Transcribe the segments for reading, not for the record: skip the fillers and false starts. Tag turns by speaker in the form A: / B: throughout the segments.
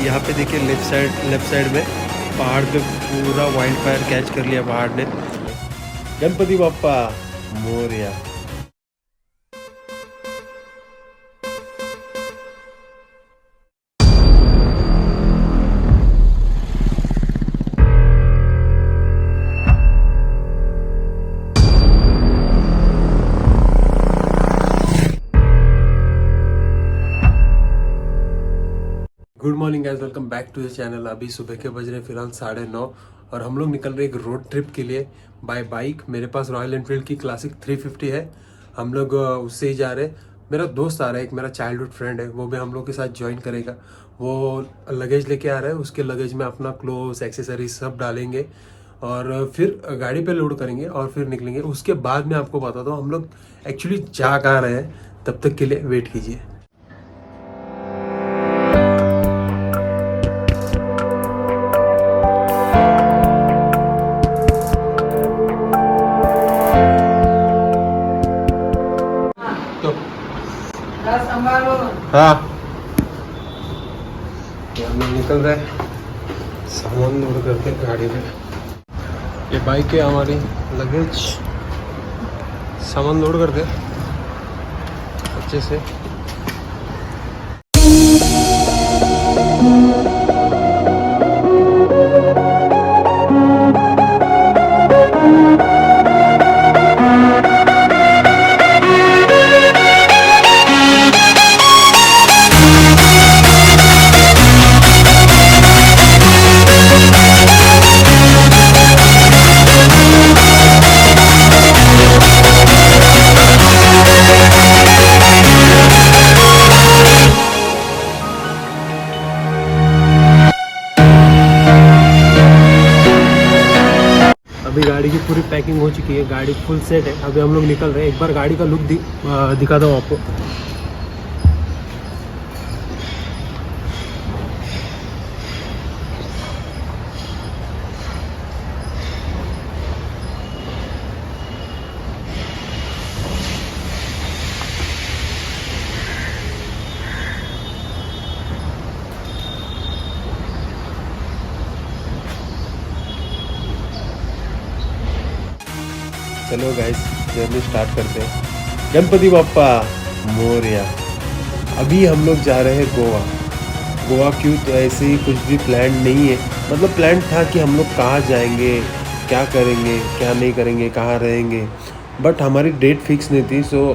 A: यहाँ पे देखिए लेफ्ट साइड में पहाड़ पे पूरा वाइल्ड फायर कैच कर लिया पहाड़ ने। Ganpati Bappa Morya. Good morning guys, welcome back to the channel. अभी सुबह के बज रहे फिलहाल 9:30 और हम लोग निकल रहे एक रोड ट्रिप के लिए बाय बाइक। मेरे पास रॉयल एनफील्ड की क्लासिक 350 है। हम लोग उससे ही जा रहे हैं। मेरा दोस्त आ रहा है, एक मेरा चाइल्डहुड फ्रेंड है, वो भी हम लोग के साथ ज्वाइन करेगा। वो लगेज लेके आ रहा है, उसके लगेज में अपना क्लोथ्स एक्सेसरीज सब डालेंगे और फिर गाड़ी पे लोड करेंगे और फिर निकलेंगे। उसके बाद मैं आपको बताता हूँ हम लोग एक्चुअली जा कहाँ रहे हैं। तब तक के लिए वेट कीजिए। हाँ, हम लोग निकल रहे हैं सामान लोड करके गाड़ी में। ये बाइक है हमारी, लगेज सामान लोड करते अच्छे से। अभी गाड़ी की पूरी पैकिंग हो चुकी है, गाड़ी फुल सेट है। अभी हम लोग निकल रहे हैं। एक बार गाड़ी का लुक दिखाता हूँ आपको। चलो गाइस, जर्नी स्टार्ट करते हैं। गणपति बाप्पा मोरया। अभी हम लोग जा रहे हैं गोवा। गोवा क्यों, तो ऐसे ही कुछ भी प्लान नहीं है। मतलब प्लान था कि हम लोग कहाँ जाएंगे, क्या करेंगे, क्या नहीं करेंगे, कहाँ रहेंगे, बट हमारी डेट फिक्स नहीं थी। सो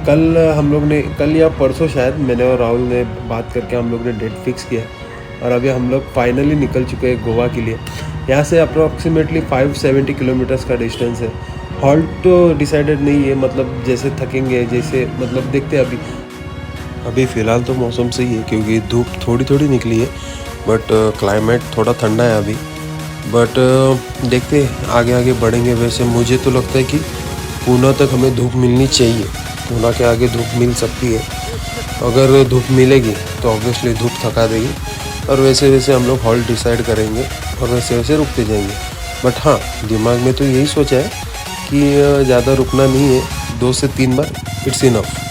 A: कल हम लोग ने, कल या परसों शायद, मैंने और राहुल ने बात करके हम लोग ने डेट फिक्स किया और अभी हम लोग फाइनली निकल चुके हैं गोवा के लिए। यहाँ से अप्रॉक्सीमेटली 570 किलोमीटर्स का डिस्टेंस है। हॉल्ट तो डिसाइडेड नहीं है, मतलब जैसे थकेंगे, जैसे मतलब देखते हैं। अभी फ़िलहाल तो मौसम सही है क्योंकि धूप थोड़ी थोड़ी निकली है, बट क्लाइमेट थोड़ा ठंडा है अभी। बट देखते हैं आगे आगे बढ़ेंगे। वैसे मुझे तो लगता है कि पूना तक हमें धूप मिलनी चाहिए। पूना के आगे धूप मिल सकती है। अगर धूप मिलेगी तो ऑब्वियसली धूप थका देगी और वैसे वैसे हम लोग हॉल्ट डिसाइड करेंगे और वैसे वैसे रुकते जाएंगे। बट हाँ, दिमाग में तो यही सोचा है कि ज़्यादा रुकना नहीं है, 2 से 3 बार इट्स इनफ।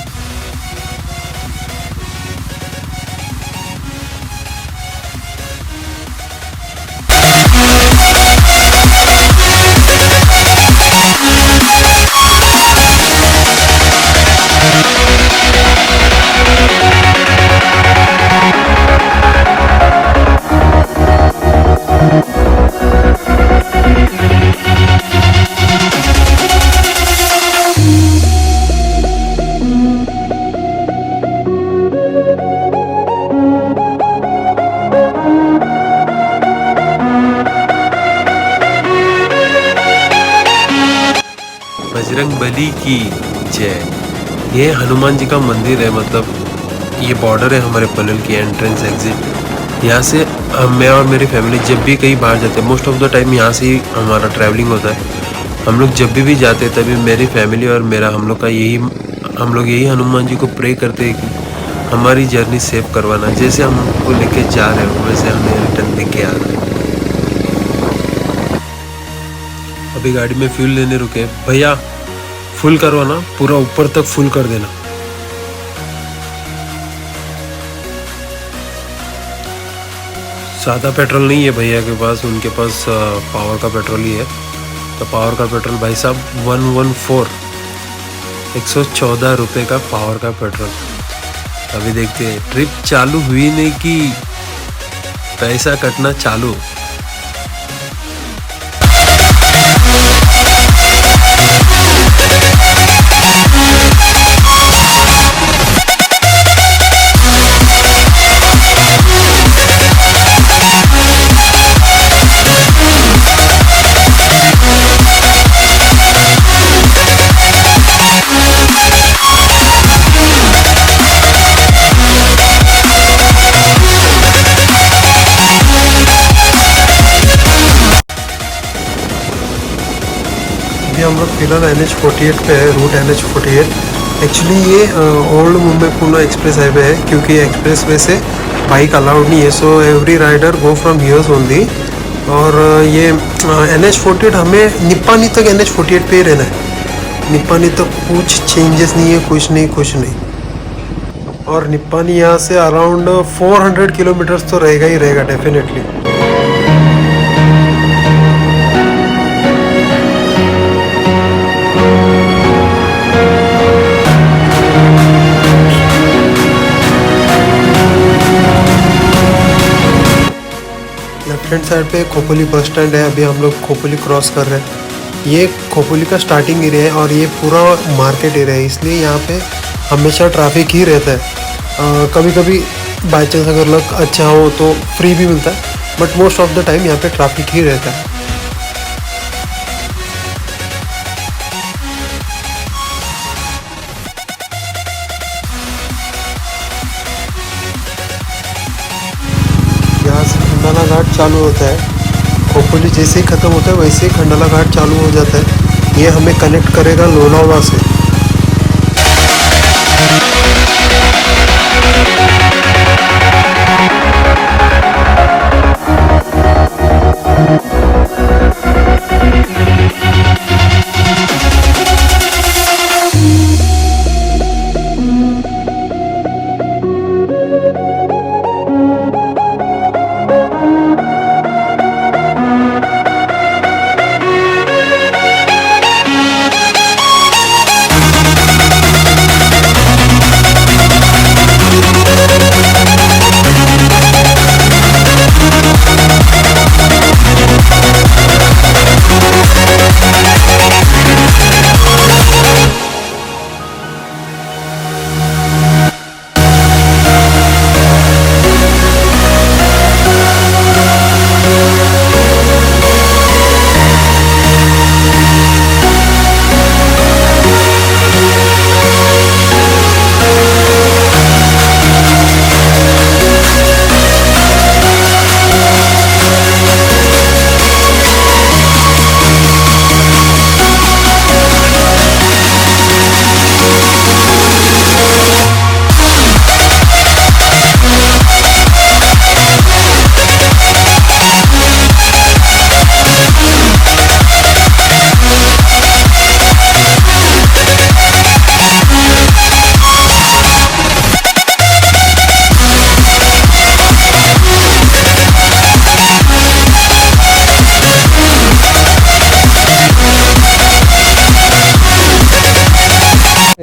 A: बजरंगबली की जय। ये हनुमान जी का मंदिर है। मतलब ये बॉर्डर है हमारे पनवेल की, एंट्रेंस एग्जिट। यहाँ से मैं और मेरी फैमिली जब भी कहीं बाहर जाते हैं, मोस्ट ऑफ द टाइम यहाँ से ही हमारा ट्रैवलिंग होता है। हम लोग जब भी जाते हैं तभी मेरी फैमिली और मेरा, हम लोग यही हनुमान जी को प्रे करते हैं कि हमारी जर्नी सेफ करवाना। जैसे हमको लेके जा रहे हो वैसे हमें रिटर्न लेके आ रहे हैं। अभी गाड़ी में फ्यूल लेने रुके। भैया फुल करवाना, पूरा ऊपर तक फुल कर देना। सादा पेट्रोल नहीं है भैया के पास, उनके पास पावर का पेट्रोल ही है। तो पावर का पेट्रोल भाई साहब 114 114 रुपये का पावर का पेट्रोल। अभी देखते हैं, ट्रिप चालू हुई नहीं कि पैसा कटना चालू।
B: अभी हम लोग फिलहाल NH48 पे है, रूट NH48। एक्चुअली ये old Mumbai Pune express highway है, क्योंकि एक्सप्रेस वे से बाइक अलाउड नहीं है, so every rider go from here's only. और ये NH48 हमें निप्पानी तक NH48 पे ही रहना है। निप्पानी तक कुछ चेंजेस नहीं है, कुछ नहीं। और निप्पानी यहाँ से अराउंड 400 किलोमीटर्स तो रहेगा ही रहेगा डेफिनेटली। लेफ्ट हैंड साइड पे खोपोली बस स्टैंड है। अभी हम लोग खोपोली क्रॉस कर रहे हैं। ये खोपोली का स्टार्टिंग एरिया है और ये पूरा मार्केट एरिया है, इसलिए यहाँ पे हमेशा ट्रैफिक ही रहता है। कभी कभी बाई चांस अगर लक अच्छा हो तो फ्री भी मिलता है, but most of the time यहाँ पे ट्रैफिक ही रहता है। यहाँ से खंडाला घाट चालू होता है। खोपोली जैसे ही ख़त्म होता है वैसे ही खंडाला घाट चालू हो जाता है। ये हमें कनेक्ट करेगा लोनावला से।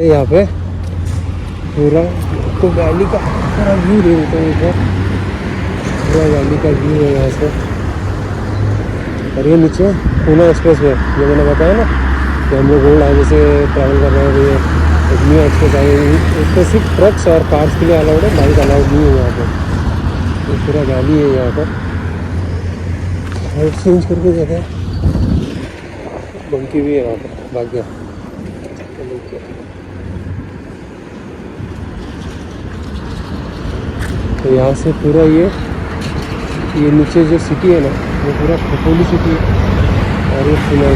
B: यहाँ पे पूरा तो वैली का पूरा व्यू दे देता है इधर। पूरा वैली का व्यू है यहाँ से। और ये नीचे पूना एक्सप्रेस वे, ये मैंने बताया ना कि हम लोग ओल्ड हाईवे से ट्रैवल कर रहे हैं। ये एक न्यू एक्सप्रेस आई है, इस पर सिर्फ ट्रक्स और कार्स के लिए अलाउड है, बाइक अलाउड नहीं है यहाँ पर। ये पूरा वैली है यहाँ पर। हाइट चेंज करके जगह बंकी भी है यहाँ पर, भाग गया। तो यहाँ से पूरा ये नीचे जो सिटी है ना, वो पूरा खोपोली सिटी है। और ये पूरा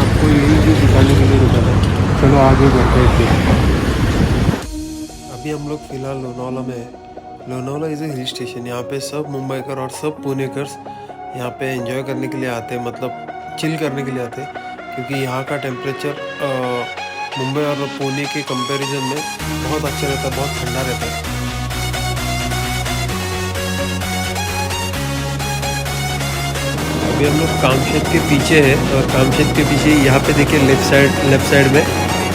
B: आपको यही जो दिखाने के लिए रुका था। चलो आगे बढ़ते हैं। अभी हम लोग फिलहाल लोनावला में है। Lonavala is a hill station. यहाँ पे सब मुंबईकर और सब पुणेकर्स यहाँ पे एंजॉय करने के लिए आते हैं, मतलब चिल करने के लिए आते हैं, क्योंकि यहाँ का टेम्परेचर मुंबई और पुणे के कंपैरिजन में बहुत अच्छा रहता है, बहुत ठंडा रहता है।
A: अभी हम लोग कामशेत के पीछे है और कामशेत के पीछे यहाँ पे देखिए लेफ्ट साइड में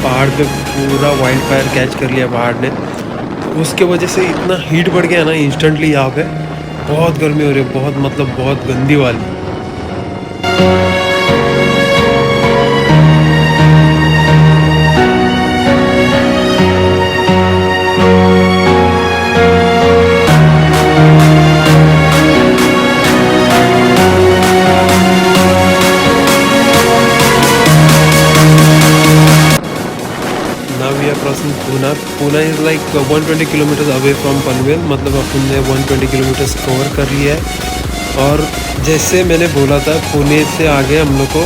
A: पहाड़ पे पूरा वाइल्ड फायर कैच कर लिया पहाड़ ने। तो उसके वजह से इतना हीट बढ़ गया ना इंस्टेंटली यहाँ पे, बहुत गर्मी हो रही है, बहुत मतलब बहुत गंदी वाली। Crossing Pune. Pune is like 120 kilometers away from Panvel, मतलब अपन ने 120 किलोमीटर्स कवर कर लिया है। और जैसे मैंने बोला था पुणे से आगे हम लोग को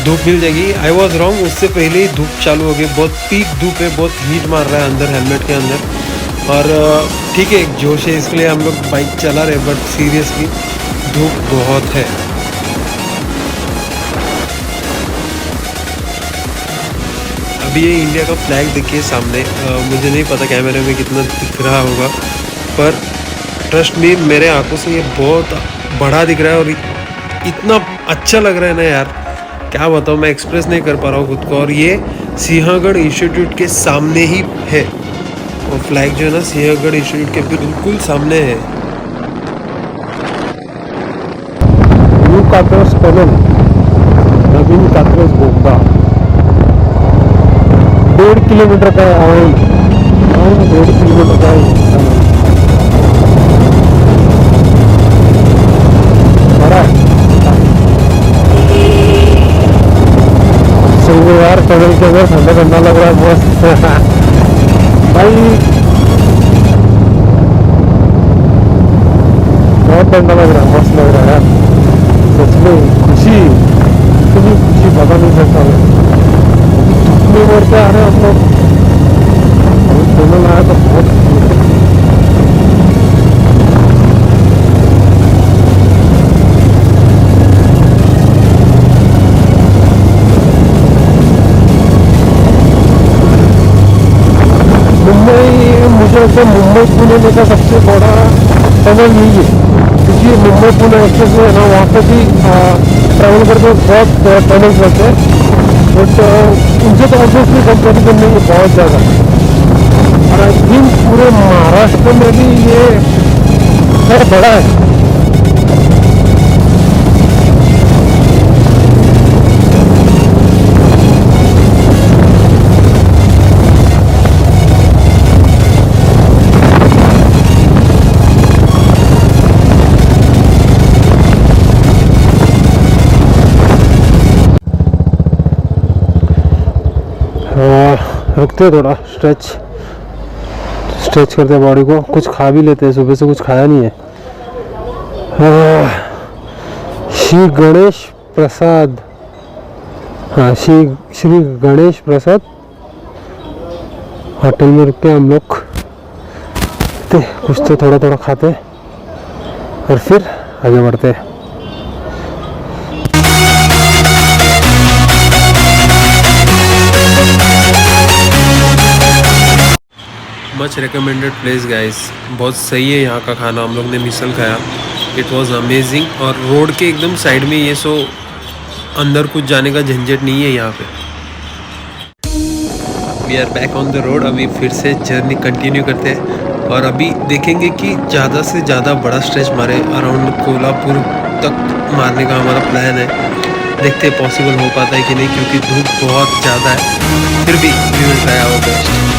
A: धूप मिल जाएगी, आई वॉज रॉन्ग, उससे पहले ही धूप चालू हो गई। बहुत पीक धूप है, बहुत हीट मार रहा है अंदर हेलमेट के अंदर। और ठीक है एक जोश है इसलिए हम लोग बाइक चला रहे, बट सीरियसली धूप बहुत है। अभी ये इंडिया का फ्लैग देखिए सामने, मुझे नहीं पता कैमरे में कितना दिख रहा होगा, पर ट्रस्ट मी मेरे आंखों से ये बहुत बड़ा दिख रहा है और इतना अच्छा लग रहा है ना यार, क्या बताऊँ, मैं एक्सप्रेस नहीं कर पा रहा हूँ खुद को। और ये सिंहगढ़ इंस्टीट्यूट के सामने ही है, और फ्लैग जो है ना सिंहगढ़ इंस्टीट्यूट के बिल्कुल सामने है।
B: न्यू कात्रज टनल, नवीन कात्रज बोगदा 1.5 किलोमीटर का है। 1.5 किलोमीटर का है, बड़ा है। सही है यार, टनल के अंदर ठंडा ठंडा लग रहा है मस्त भाई, बहुत ठंडा लग रहा है, मस्त लग रहा है यार, सच में खुशी, इतनी खुशी पता नहीं सकता मैं। बढ़ते आ रहे हैं हम लोग, टनल आया तो बहुत मुंबई, मुझे लगता है मुंबई पुणे में का सबसे बड़ा टनल यही है, क्योंकि मुंबई पुणे एक्सप्रेस है ना, वहाँ पे भी ट्रैवल करते बहुत टनल्स रहते हैं, बट उनसे तो ऑब्वियसली कंपेरिजन नहीं है बहुत ज़्यादा। और आई थिंक पूरे महाराष्ट्र में भी ये बहुत बड़ा है। रुकते थोड़ा, स्ट्रेच करते बॉडी को, कुछ खा भी लेते हैं, सुबह से कुछ खाया नहीं है। श्री गणेश प्रसाद, हाँ श्री गणेश प्रसाद होटल में रुक के हम लोग कुछ तो थोड़ा थोड़ा खाते और फिर आगे बढ़ते हैं।
A: मच रिकमेंडेड प्लेस गाइस, बहुत सही है यहाँ का खाना। हम लोग ने मिसल खाया, इट वाज अमेजिंग। और रोड के एकदम साइड में ये, सो अंदर कुछ जाने का झंझट नहीं है यहाँ पे। We are back on the road, अभी फिर से जर्नी कंटिन्यू करते हैं और अभी देखेंगे कि ज़्यादा से ज़्यादा बड़ा स्ट्रेच मारे, अराउंड कोल्हापुर तक मारने का हमारा प्लान है। देखते हैं पॉसिबल हो पाता है कि नहीं, क्योंकि धूप बहुत ज़्यादा है, फिर भी we will try our best.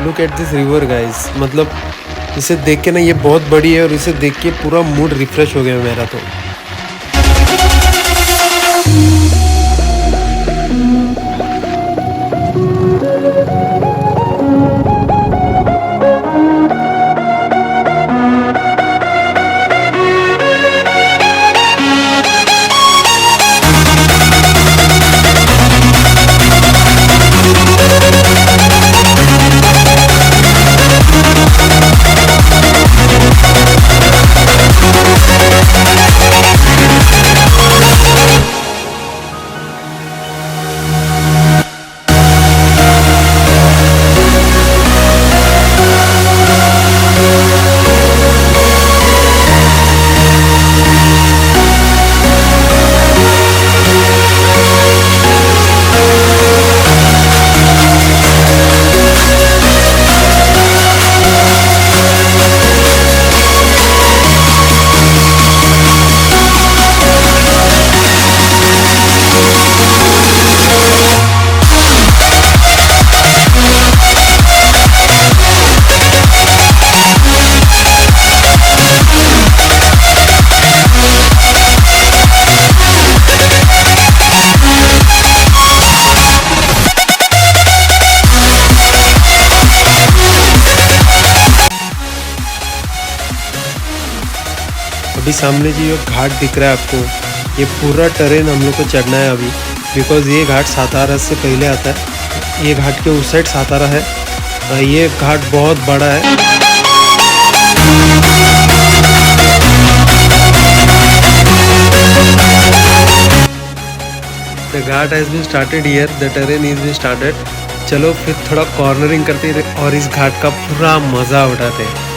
B: Look at this river guys, मतलब इसे देख के ना, ये बहुत बड़ी है और इसे देख के पूरा मूड रिफ्रेश हो गया मेरा तो। अभी सामने जो ये घाट दिख रहा है आपको, ये पूरा टरेन हम लोग को चढ़ना है अभी, बिकॉज ये घाट सातारा से पहले आता है। ये घाट के उस साइड सातारा है। ये घाट बहुत बड़ा है। The ghat has been started here, the terrain is been started. चलो फिर थोड़ा कॉर्नरिंग करते हैं और इस घाट का पूरा मजा उठाते हैं।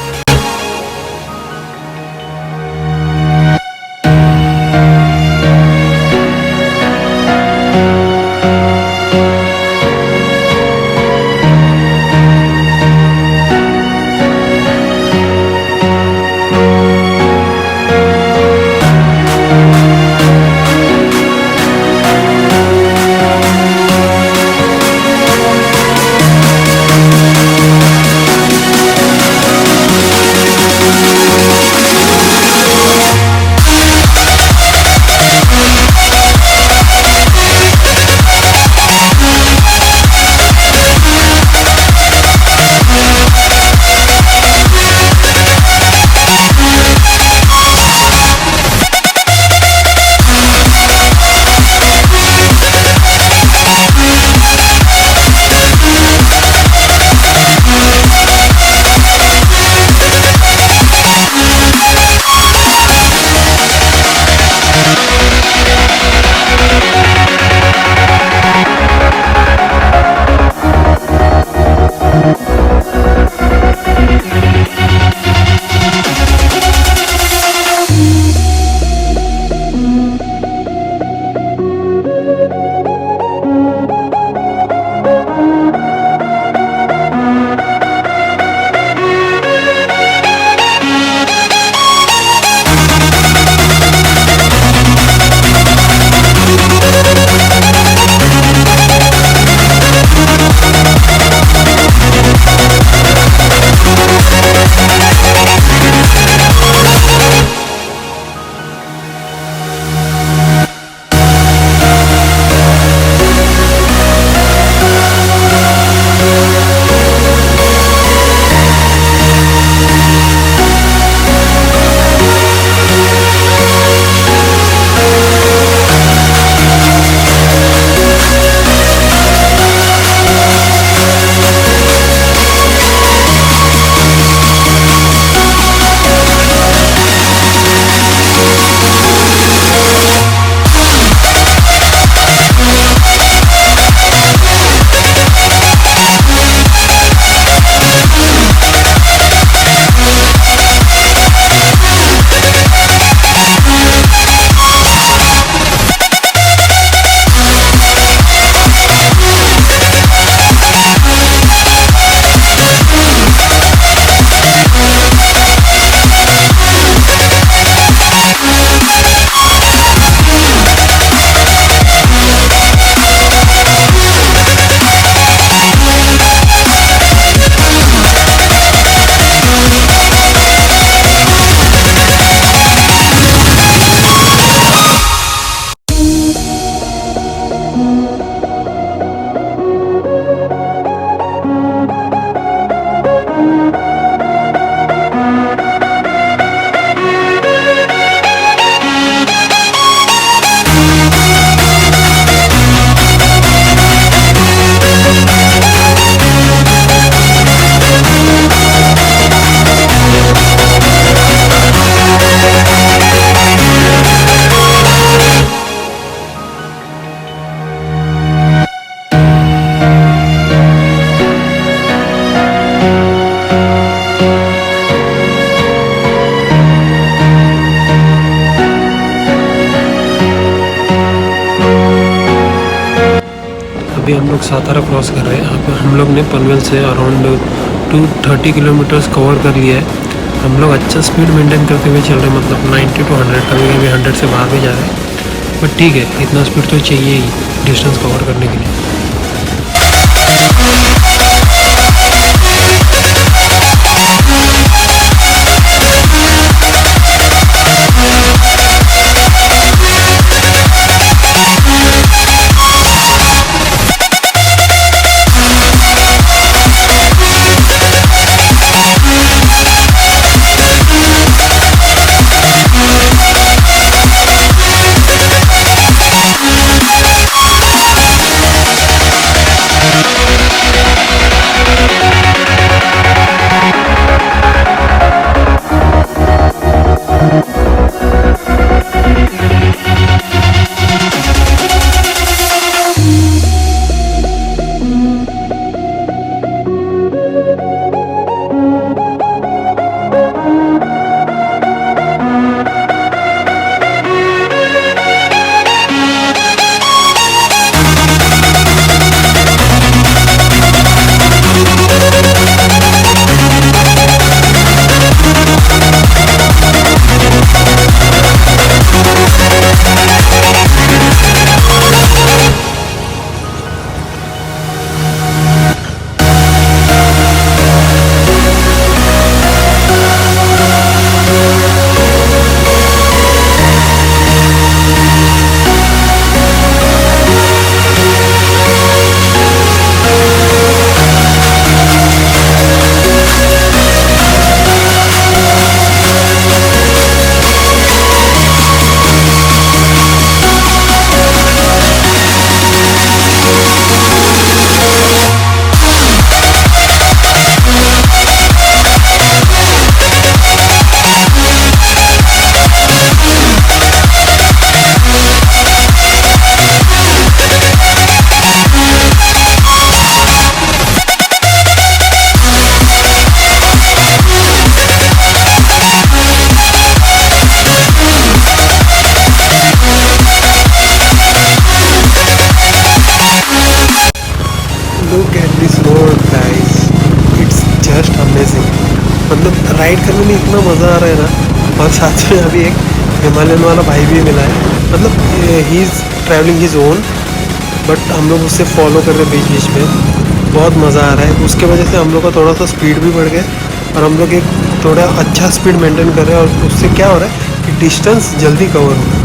B: लोग सातारा क्रॉस कर रहे हैं। अब हम लोग ने पनवेल से अराउंड 230 किलोमीटर्स कवर कर लिया है। हम लोग अच्छा स्पीड मेंटेन करते हुए चल रहे हैं, मतलब 90 to 100, कभी कभी 100 से बाहर भी जा रहे हैं, बट ठीक है, इतना स्पीड तो चाहिए ही डिस्टेंस कवर करने के लिए। Look at this road guys, it's just amazing। मतलब राइड करने में इतना मज़ा आ रहा है ना। और साथ में अभी एक हिमालयन वाला भाई भी मिला है, मतलब he is travelling his own, but हम लोग उससे फॉलो कर रहे हैं बीच बीच में। बहुत मज़ा आ रहा है, उसके वजह से हम लोग का थोड़ा सा स्पीड भी बढ़ गया और हम लोग एक थोड़ा अच्छा स्पीड मेंटेन कर रहे हैं, और उससे क्या हो रहा है कि डिस्टेंस जल्दी कवर हो रहा है।